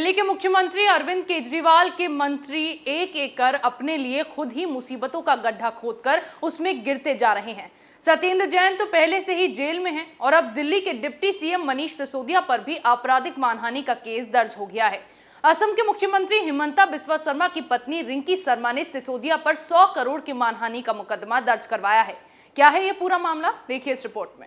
दिल्ली के मुख्यमंत्री अरविंद केजरीवाल के मंत्री एक एक कर अपने लिए खुद ही मुसीबतों का गड्ढा खोदकर उसमें गिरते जा रहे हैं। सत्येंद्र जैन तो पहले से ही जेल में हैं और अब दिल्ली के डिप्टी सीएम मनीष सिसोदिया पर भी आपराधिक मानहानि का केस दर्ज हो गया है। असम के मुख्यमंत्री हिमंता बिस्वा शर्मा की पत्नी रिंकी शर्मा ने सिसोदिया पर 100 करोड़ की मानहानि का मुकदमा दर्ज करवाया है। क्या है ये पूरा मामला, देखिए इस रिपोर्ट में।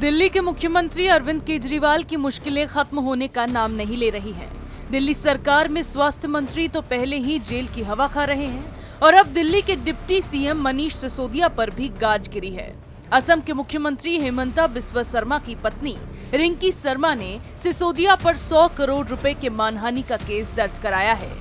दिल्ली के मुख्यमंत्री अरविंद केजरीवाल की मुश्किलें खत्म होने का नाम नहीं ले रही हैं। दिल्ली सरकार में स्वास्थ्य मंत्री तो पहले ही जेल की हवा खा रहे हैं और अब दिल्ली के डिप्टी सीएम मनीष सिसोदिया पर भी गाज गिरी है। असम के मुख्यमंत्री हिमंता बिस्वा शर्मा की पत्नी रिंकी शर्मा ने सिसोदिया पर 100 करोड़ रुपए के मानहानि का केस दर्ज कराया है।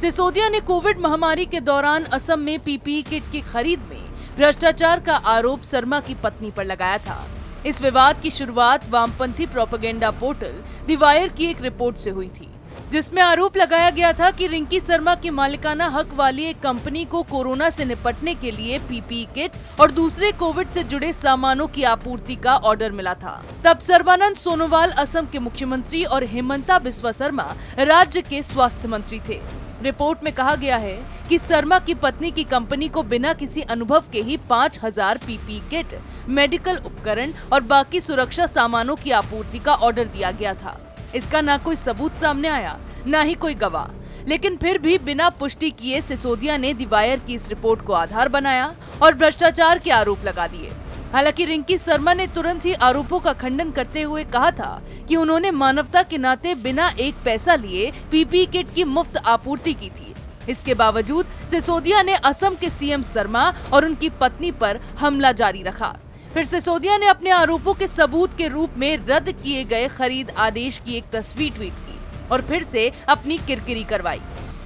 सिसोदिया ने कोविड महामारी के दौरान असम में पीपीई किट की खरीद में भ्रष्टाचार का आरोप शर्मा की पत्नी पर लगाया था। इस विवाद की शुरुआत वामपंथी प्रोपेगेंडा पोर्टल द वायर की एक रिपोर्ट से हुई थी, जिसमें आरोप लगाया गया था कि रिंकी शर्मा की मालिकाना हक वाली एक कंपनी को कोरोना से निपटने के लिए पीपीई किट और दूसरे कोविड से जुड़े सामानों की आपूर्ति का ऑर्डर मिला था। तब सर्बानंद सोनोवाल असम के मुख्यमंत्री और हिमंता बिस्वा शर्मा राज्य के स्वास्थ्य मंत्री थे। रिपोर्ट में कहा गया है कि शर्मा की पत्नी की कंपनी को बिना किसी अनुभव के ही 5000 पीपीई किट, मेडिकल उपकरण और बाकी सुरक्षा सामानों की आपूर्ति का ऑर्डर दिया गया था। इसका ना कोई सबूत सामने आया, ना ही कोई गवाह, लेकिन फिर भी बिना पुष्टि किए सिसोदिया ने द वायर की इस रिपोर्ट को आधार बनाया और भ्रष्टाचार के आरोप लगा दिए। हालांकि रिंकी शर्मा ने तुरंत ही आरोपों का खंडन करते हुए कहा था कि उन्होंने मानवता के नाते बिना एक पैसा लिए पीपीई किट की मुफ्त आपूर्ति की थी। इसके बावजूद सिसोदिया ने असम के सीएम शर्मा और उनकी पत्नी पर हमला जारी रखा। फिर सिसोदिया ने अपने आरोपों के सबूत के रूप में रद्द किए गए खरीद आदेश की एक तस्वीर ट्वीट की और फिर से अपनी किरकिरी करवाई।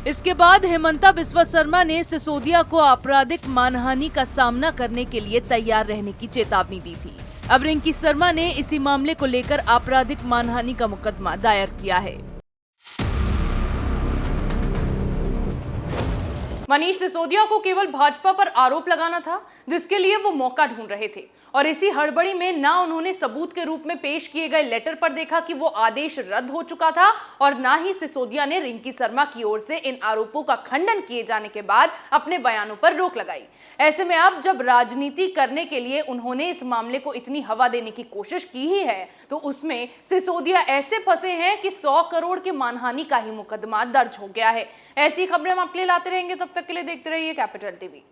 इसके बाद हिमंता बिस्वा शर्मा ने सिसोदिया को आपराधिक मानहानि का सामना करने के लिए तैयार रहने की चेतावनी दी थी। अब रिंकी शर्मा ने इसी मामले को लेकर आपराधिक मानहानि का मुकदमा दायर किया है। मनीष सिसोदिया को केवल भाजपा पर आरोप लगाना था, जिसके लिए वो मौका ढूंढ रहे थे और इसी हड़बड़ी में ना उन्होंने सबूत के रूप में पेश किए गए लेटर पर देखा कि वो आदेश रद्द हो चुका था और ना ही सिसोदिया ने रिंकी शर्मा की ओर से इन आरोपों का खंडन किए जाने के बाद अपने बयानों पर रोक लगाई। ऐसे में अब जब राजनीति करने के लिए उन्होंने इस मामले को इतनी हवा देने की कोशिश की ही है, तो उसमें सिसोदिया ऐसे फंसे हैं कि 100 करोड़ के मानहानि का ही मुकदमा दर्ज हो गया है। ऐसी खबरें हम आपके लिए लाते रहेंगे, तब तक के लिए देखते रहिए कैपिटल टीवी।